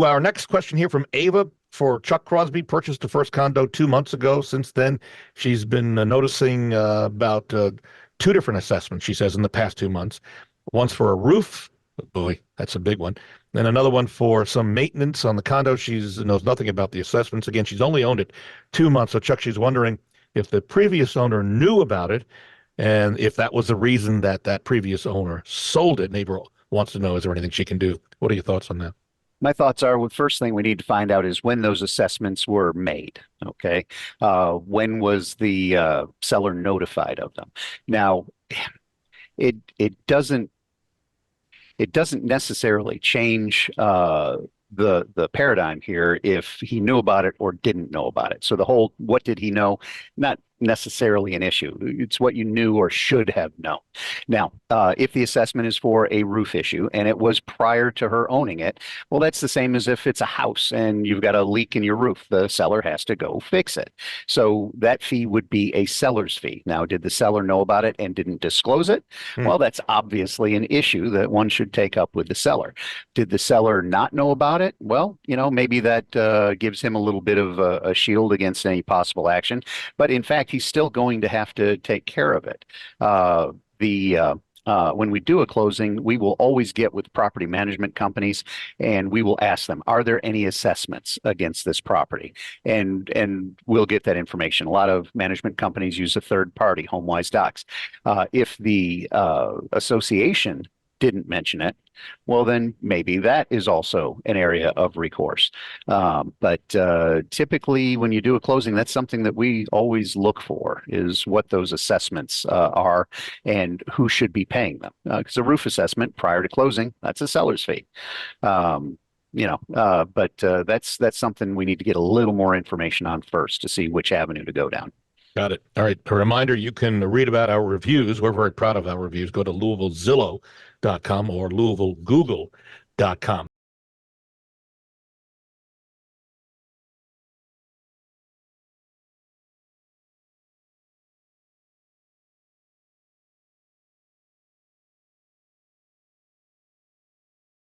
Well, our next question here from Ava for Chuck Crosby. Purchased the first condo 2 months ago. Since then, she's been noticing about two different assessments, she says, in the past 2 months. One's for a roof. Oh, boy, that's a big one. And another one for some maintenance on the condo. She knows nothing about the assessments. Again, she's only owned it 2 months. So, Chuck, she's wondering if the previous owner knew about it and if that was the reason that that previous owner sold it. Neighbor wants to know, is there anything she can do? What are your thoughts on that? My thoughts are, well, the first thing we need to find out is when those assessments were made. Okay. When was the seller notified of them? Now, it it doesn't it doesn't necessarily change the paradigm here if he knew about it or didn't know about it. So the whole what did he know, not necessarily an issue. It's what you knew or should have known. Now, if the assessment is for a roof issue and it was prior to her owning it, well, that's the same as if it's a house and you've got a leak in your roof. The seller has to go fix it. So that fee would be a seller's fee. Now, did the seller know about it and didn't disclose it? Hmm. Well, that's obviously an issue that one should take up with the seller. Did the seller not know about it? Well, maybe that gives him a little bit of a shield against any possible action. But in fact, he's still going to have to take care of it. The When we do a closing, we will always get with property management companies and we will ask them, are there any assessments against this property? And we'll get that information. A lot of management companies use a third party, HomeWise Docs. If the association didn't mention it, well, then maybe that is also an area of recourse. But typically, when you do a closing, that's something that we always look for is what those assessments are and who should be paying them. Because a roof assessment prior to closing, that's a seller's fee. But that's something we need to get a little more information on first to see which avenue to go down. Got it. All right. A reminder, you can read about our reviews. We're very proud of our reviews. Go to LouisvilleZillow.com or LouisvilleGoogle.com.